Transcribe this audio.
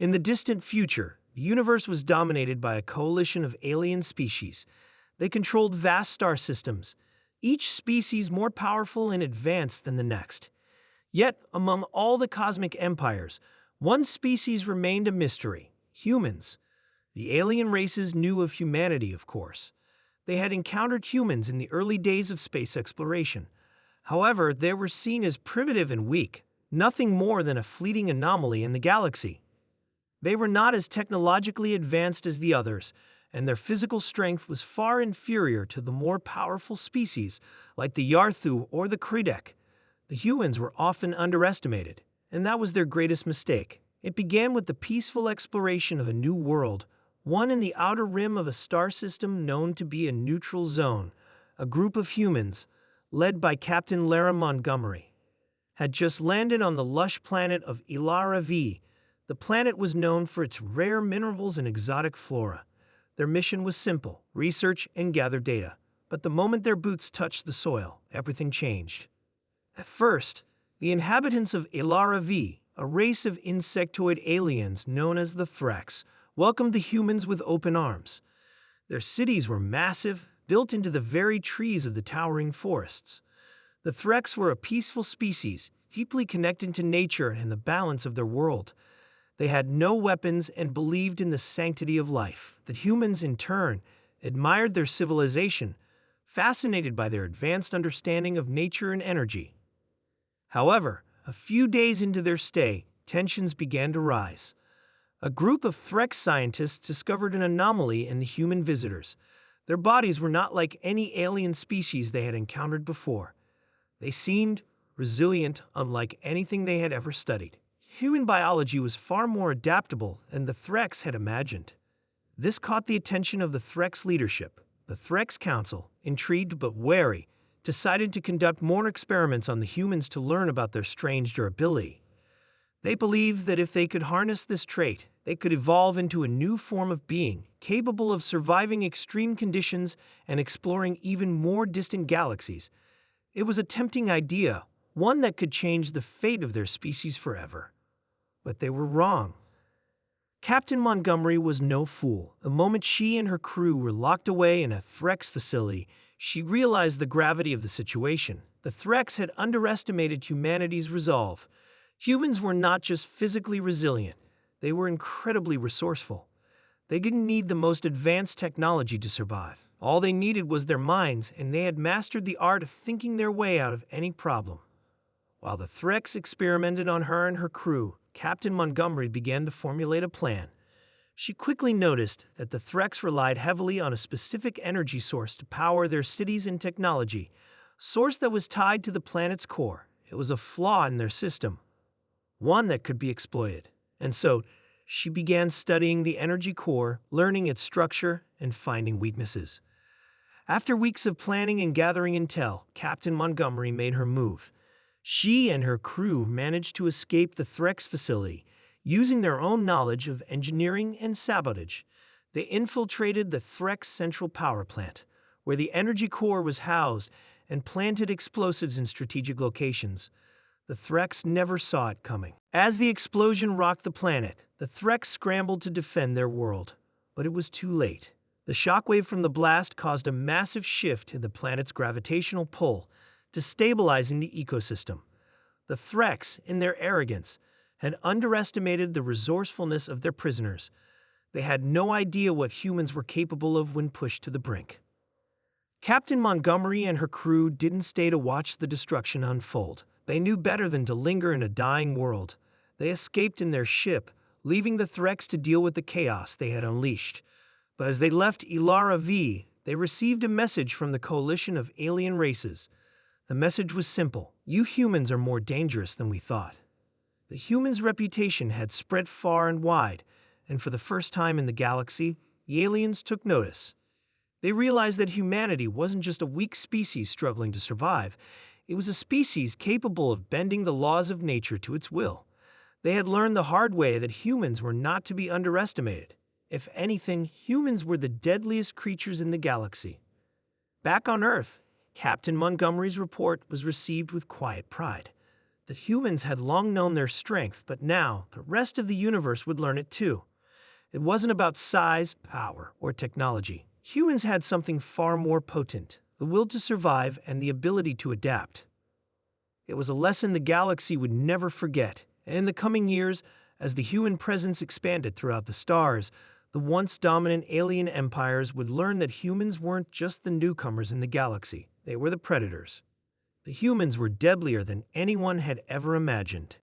In the distant future, the universe was dominated by a coalition of alien species. They controlled vast star systems, each species more powerful and advanced than the next. Yet, among all the cosmic empires, one species remained a mystery: humans. The alien races knew of humanity, of course. They had encountered humans in the early days of space exploration. However, they were seen as primitive and weak, nothing more than a fleeting anomaly in the galaxy. They were not as technologically advanced as the others, and their physical strength was far inferior to the more powerful species like the Yarthu or the Kridek. The humans were often underestimated, and that was their greatest mistake. It began with the peaceful exploration of a new world, one in the outer rim of a star system known to be a neutral zone. A group of humans, led by Captain Lara Montgomery, had just landed on the lush planet of Ilara V. The planet was known for its rare minerals and exotic flora. Their mission was simple: research and gather data. But the moment their boots touched the soil, everything changed. At first, the inhabitants of Ilara V, a race of insectoid aliens known as the Threx, welcomed the humans with open arms. Their cities were massive, built into the very trees of the towering forests. The Threx were a peaceful species, deeply connected to nature and the balance of their world. They had no weapons and believed in the sanctity of life. The humans, in turn, admired their civilization, fascinated by their advanced understanding of nature and energy. However, a few days into their stay, tensions began to rise. A group of Threx scientists discovered an anomaly in the human visitors. Their bodies were not like any alien species they had encountered before. They seemed resilient, unlike anything they had ever studied. Human biology was far more adaptable than the Threx had imagined. This caught the attention of the Threx leadership. The Threx Council, intrigued but wary, decided to conduct more experiments on the humans to learn about their strange durability. They believed that if they could harness this trait, they could evolve into a new form of being, capable of surviving extreme conditions and exploring even more distant galaxies. It was a tempting idea, one that could change the fate of their species forever. But they were wrong. Captain Montgomery was no fool. The moment she and her crew were locked away in a Threx facility, she realized the gravity of the situation. The Threx had underestimated humanity's resolve. Humans were not just physically resilient, they were incredibly resourceful. They didn't need the most advanced technology to survive. All they needed was their minds, and they had mastered the art of thinking their way out of any problem. While the Threx experimented on her and her crew, Captain Montgomery began to formulate a plan. She quickly noticed that the Threx relied heavily on a specific energy source to power their cities and technology, a source that was tied to the planet's core. It was a flaw in their system, one that could be exploited. And so, she began studying the energy core, learning its structure, and finding weaknesses. After weeks of planning and gathering intel, Captain Montgomery made her move. She and her crew managed to escape the Threx facility, using their own knowledge of engineering and sabotage. They infiltrated the Threx central power plant, where the energy core was housed, and planted explosives in strategic locations. The Threx never saw it coming. As the explosion rocked the planet, the Threx scrambled to defend their world. But it was too late. The shockwave from the blast caused a massive shift in the planet's gravitational pull, destabilizing the ecosystem. The Threx, in their arrogance, had underestimated the resourcefulness of their prisoners. They had no idea what humans were capable of when pushed to the brink. Captain Montgomery and her crew didn't stay to watch the destruction unfold. They knew better than to linger in a dying world. They escaped in their ship, leaving the Threx to deal with the chaos they had unleashed. But as they left Ilara V, they received a message from the coalition of alien races. The message was simple: you humans are more dangerous than we thought. The humans' reputation had spread far and wide, and for the first time in the galaxy, the aliens took notice. They realized that humanity wasn't just a weak species struggling to survive. It was a species capable of bending the laws of nature to its will. They had learned the hard way that humans were not to be underestimated. If anything, humans were the deadliest creatures in the galaxy. Back on Earth, Captain Montgomery's report was received with quiet pride. The humans had long known their strength, but now the rest of the universe would learn it too. It wasn't about size, power, or technology. Humans had something far more potent: the will to survive and the ability to adapt. It was a lesson the galaxy would never forget, and in the coming years, as the human presence expanded throughout the stars, the once dominant alien empires would learn that humans weren't just the newcomers in the galaxy, they were the predators. The humans were deadlier than anyone had ever imagined.